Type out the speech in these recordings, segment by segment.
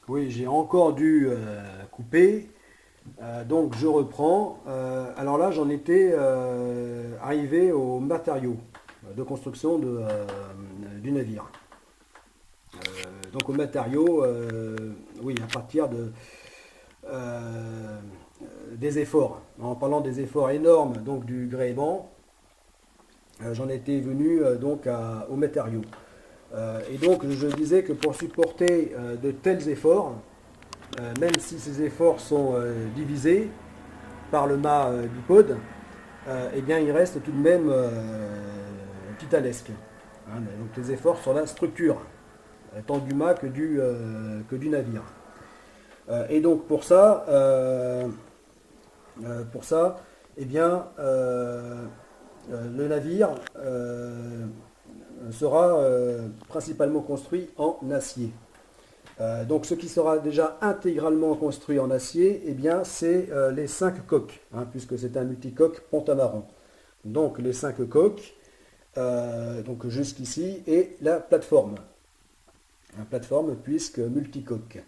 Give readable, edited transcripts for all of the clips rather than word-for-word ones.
Oui, j'ai encore dû couper. Donc je reprends. Alors là, j'en étais arrivé aux matériaux de construction du navire. Donc aux matériaux, oui, à partir euh, des efforts. En parlant des efforts énormes donc du gréement, j'en étais venu aux matériaux. Et donc je disais que pour supporter de tels efforts, même si ces efforts sont divisés par le mât bipode, eh bien il reste tout de même titanesque. Hein, donc les efforts sur la structure, tant du mât que du navire. Et donc pour ça, eh bien, le navire sera principalement construit en acier. Donc ce qui sera déjà intégralement construit en acier, eh bien, c'est les 5 coques, hein, puisque c'est un multicoque Pont-Amarant. Donc les 5 coques, donc jusqu'ici, et la plateforme. La plateforme puisque multicoque.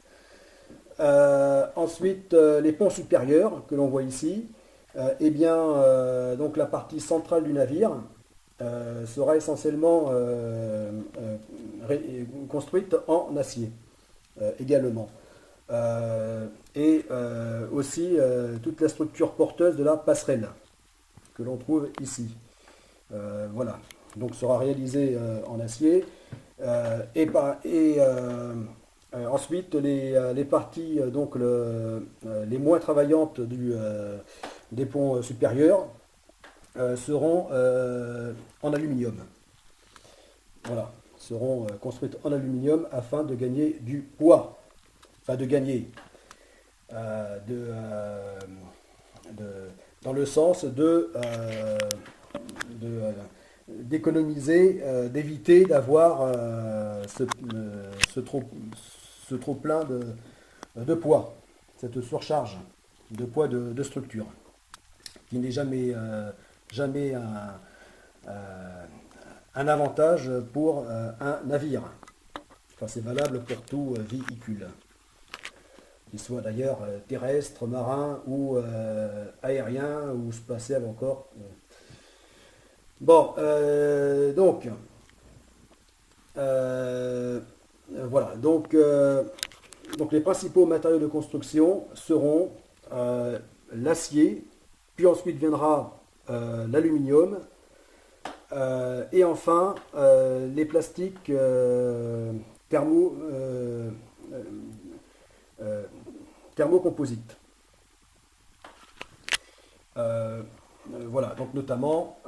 Ensuite, les ponts supérieurs que l'on voit ici, eh bien, donc la partie centrale du navire sera essentiellement construite en acier également. Et aussi toute la structure porteuse de la passerelle que l'on trouve ici. Voilà, donc sera réalisée en acier. Ensuite, les parties les moins travaillantes des ponts supérieurs seront en aluminium. Voilà, seront construites en aluminium afin de gagner du poids. Enfin, de gagner. euh, de, euh, de- Dans le sens de, d'économiser, d'éviter d'avoir ce trop plein de poids, cette surcharge de poids de structure, qui n'est jamais un avantage pour un navire. Enfin, c'est valable pour tout véhicule, qu'il soit d'ailleurs terrestre, marin ou aérien ou spatial encore. Bon, euh, voilà. Donc les principaux matériaux de construction seront l'acier, puis ensuite viendra l'aluminium, et enfin les plastiques thermo, euh, thermocomposites. Euh, voilà, donc notamment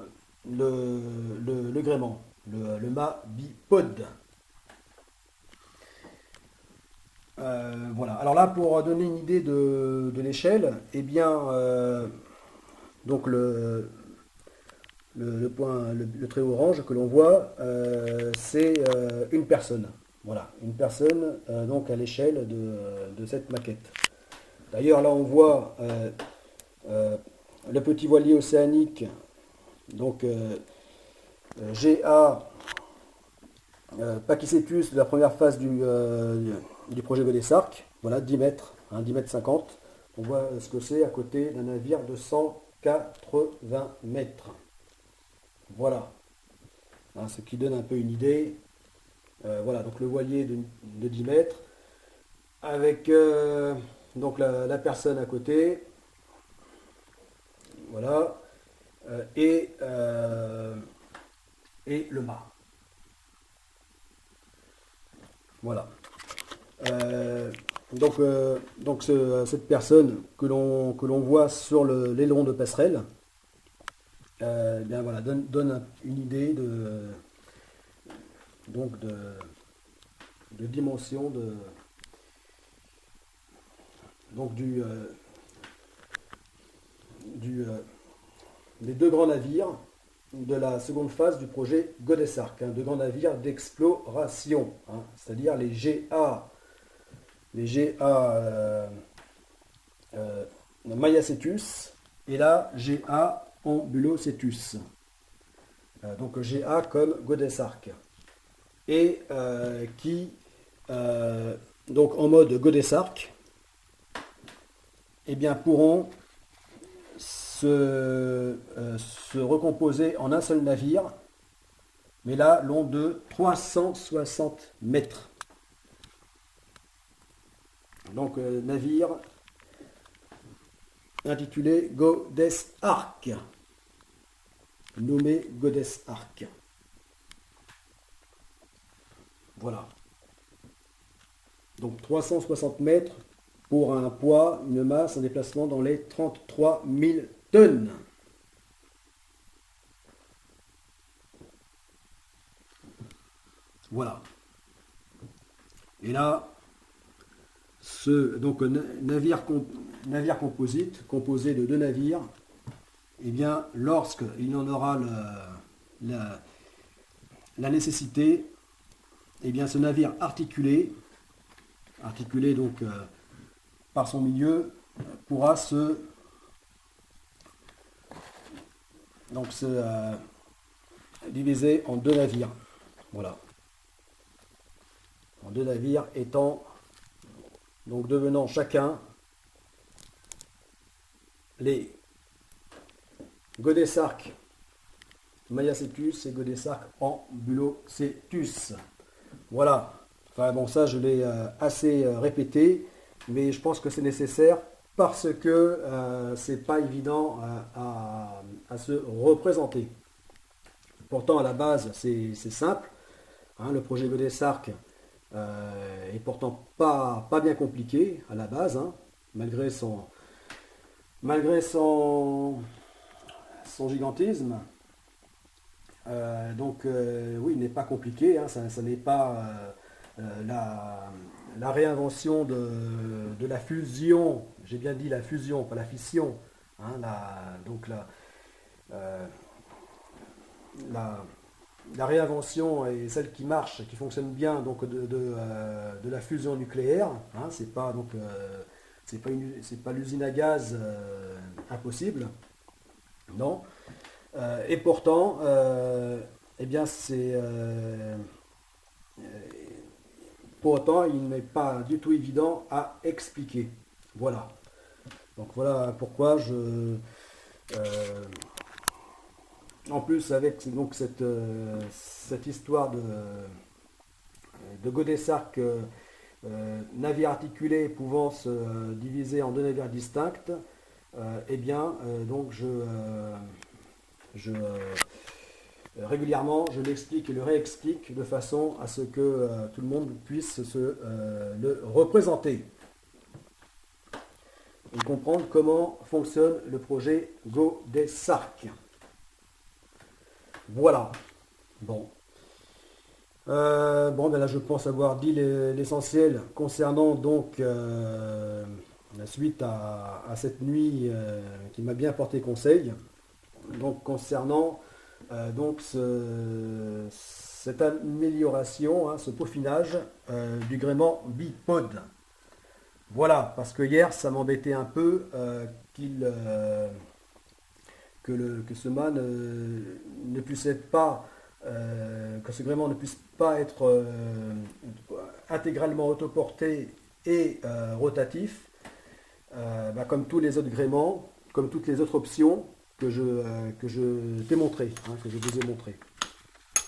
le gréement, le mât bipode. Voilà. Alors là, pour donner une idée de l'échelle, eh bien, donc le point, le trait orange que l'on voit, c'est une personne. Voilà, une personne donc à l'échelle de cette maquette. D'ailleurs, là, on voit euh, le petit voilier océanique, donc GA Pakicetus de la première phase du projet Godessark. Voilà, 10 mètres, hein, 10 mètres 50. On voit ce que c'est à côté d'un navire de 180 mètres. Voilà, hein, ce qui donne un peu une idée. Voilà, donc le voilier de 10 mètres avec donc la personne à côté. Voilà, euh, et, euh, et le mât. Voilà. Euh, cette personne que l'on voit sur l'aileron de passerelle, bien voilà, donne une idée donc de dimension donc du, euh, des deux grands navires de la seconde phase du projet Godessark, hein, deux grands navires d'exploration, hein, c'est-à-dire les GA euh, Mayacetus et la GA Ambulocetus. Donc GA comme Godessark. Et qui donc en mode Godesarc, eh bien pourront se recomposer en un seul navire, mais là long de 360 mètres. Donc navire intitulé Godesarc, nommé Godesarc. Voilà. Donc 360 mètres pour un poids, une masse, un déplacement dans les 33 000 tonnes. Voilà. Et là, donc navire composite, composé de deux navires, eh bien, lorsqu'il en aura la nécessité, eh bien, ce navire articulé donc par son milieu, pourra se diviser en deux navires. Voilà. En deux navires étant donc devenant chacun les Godesarc Mayacetus et Godesarc Ambulocetus. Voilà. Enfin bon, ça je l'ai assez répété, mais je pense que c'est nécessaire parce que c'est pas évident à se représenter. Pourtant à la base c'est simple, hein, le projet Godesarc est pourtant pas bien compliqué à la base, hein, malgré son gigantisme. Oui, il n'est pas compliqué, hein, ça n'est pas la réinvention de la fusion, j'ai bien dit la fusion, pas la fission, hein, la réinvention est celle qui marche, qui fonctionne bien, donc de la fusion nucléaire, hein, c'est pas l'usine à gaz impossible, non. Et pourtant, eh bien pour autant, il n'est pas du tout évident à expliquer. Voilà. Donc voilà pourquoi en plus avec donc cette histoire de Godesarc, navire articulé pouvant se diviser en deux navires distincts, eh bien donc régulièrement je l'explique et le réexplique de façon à ce que tout le monde puisse le représenter et comprendre comment fonctionne le projet Godesarc. Voilà. Bon. Ben là je pense avoir dit l'essentiel concernant donc la suite à cette nuit qui m'a bien porté conseil. Donc concernant donc cette amélioration, hein, ce peaufinage du gréement bipode. Voilà, parce que hier ça m'embêtait un peu que ce mât ne puisse être pas, que ce gréement ne puisse pas être intégralement autoporté et rotatif, comme tous les autres gréements, comme toutes les autres options que je t'ai montré, hein, que je vous ai montré.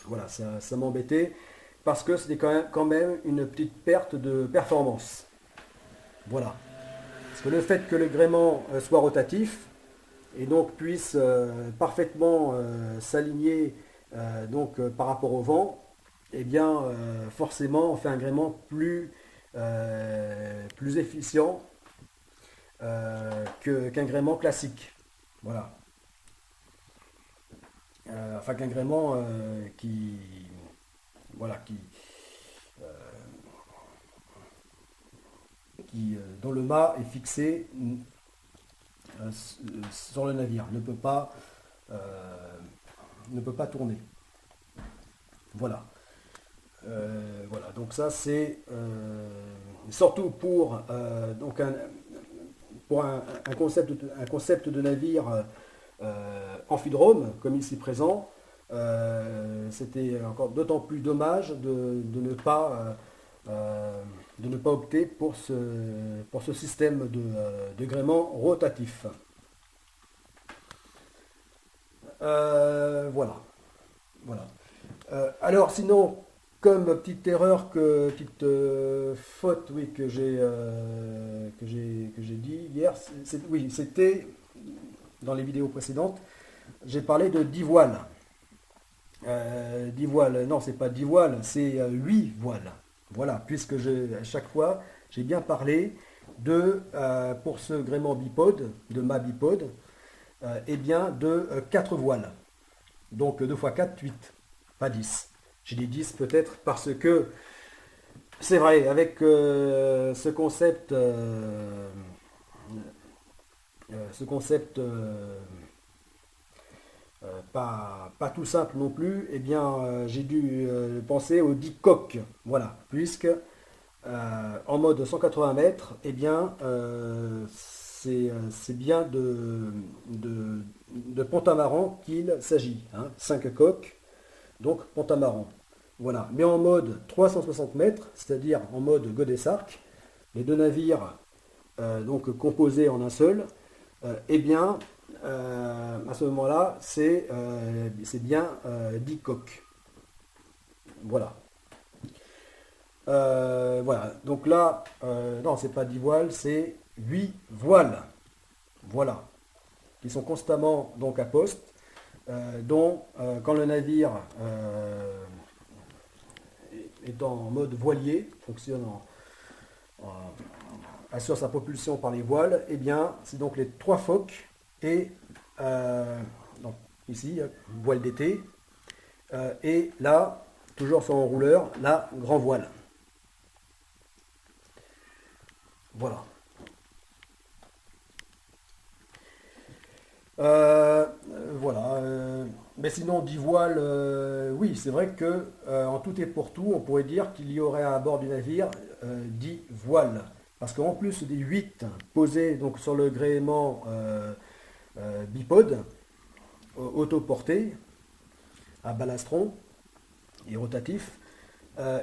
Voilà, ça m'embêtait parce que c'était quand même une petite perte de performance. Voilà. Parce que le fait que le gréement soit rotatif et donc puisse parfaitement s'aligner par rapport au vent, eh bien forcément on fait un gréement plus efficient qu'un gréement classique. Voilà. Enfin qu'un gréement dont le mât est fixé sur le navire, ne peut pas tourner. Voilà. Voilà, donc ça c'est surtout pour un concept de navire amphidrome comme ici présent. C'était encore d'autant plus dommage de ne pas de ne pas opter pour ce système de gréement rotatif. Voilà. Voilà. Alors sinon, comme petite erreur, petite faute, oui, que j'ai dit hier, oui, c'était dans les vidéos précédentes, j'ai parlé de 10 voiles. 10 voiles, non, c'est pas 10 voiles, c'est 8 voiles. Voilà, puisque à chaque fois, j'ai bien parlé pour ce gréement bipode, de ma bipode, eh bien, de 4 voiles. Donc 2 fois 4, 8, pas 10. J'ai dit 10 peut-être parce que, c'est vrai, avec ce concept pas tout simple non plus, eh bien j'ai dû penser aux 10 coques. Voilà, puisque en mode 180 mètres, eh bien c'est bien de Pont-Amarant qu'il s'agit. 5 coques, donc Pont-Amarant. Voilà. Mais en mode 360 mètres, c'est-à-dire en mode Godessarc, les deux navires donc composés en un seul, eh bien, à ce moment-là, c'est bien 10 coques. Voilà. Voilà. Donc là, non, c'est pas 10 voiles, c'est 8 voiles. Voilà. Qui sont constamment donc à poste, dont quand le navire est en mode voilier, fonctionne assure sa propulsion par les voiles, et bien c'est donc les 3 focs et donc ici voile d'été et là toujours sur enrouleur la grand voile. Voilà. Voilà. Mais sinon, 10 voiles, oui, c'est vrai que en tout et pour tout, on pourrait dire qu'il y aurait à bord du navire 10 voiles. Parce qu'en plus des 8 posés donc, sur le gréement bipode, autoporté, à balastron et rotatif,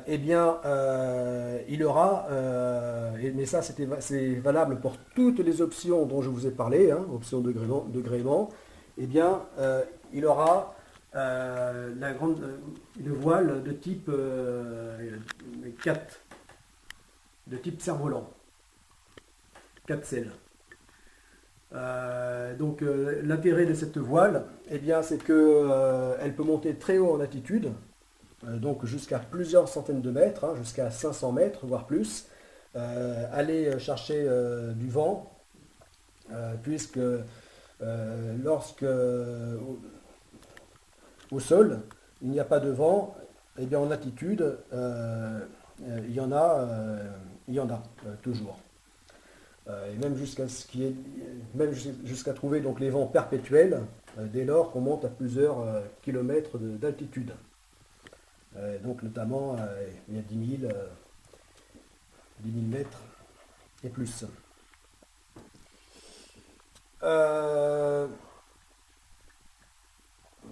eh bien, il aura, mais ça c'est valable pour toutes les options dont je vous ai parlé, options de gréement, eh bien, il aura une voile de type 4, de type cerf-volant, 4 selles. Donc l'intérêt de cette voile, eh bien, c'est qu'elle peut monter très haut en altitude, donc jusqu'à plusieurs centaines de mètres, jusqu'à 500 mètres, voire plus, aller chercher du vent, puisque lorsque au sol, il n'y a pas de vent, et bien en altitude, il y en a, toujours. Et même jusqu'à trouver donc les vents perpétuels, dès lors qu'on monte à plusieurs kilomètres d'altitude. Donc notamment il y a 10 000 mètres et plus.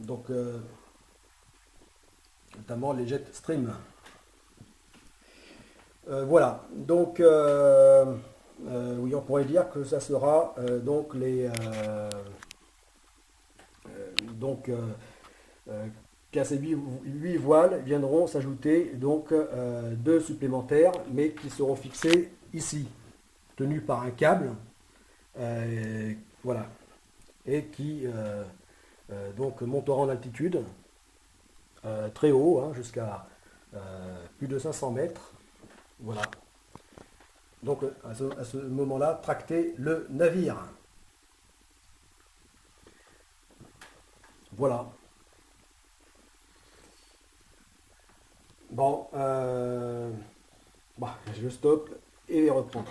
Donc notamment les jet stream. Voilà, donc oui, on pourrait dire que ça sera donc qu'à ces 8 voiles viendront s'ajouter donc 2 supplémentaires, mais qui seront fixés ici, tenus par un câble, voilà, et qui donc monteront en altitude très haut, jusqu'à plus de 500 mètres, voilà. Donc à ce moment-là, tracter le navire. Voilà. Bon, je stoppe et reprends.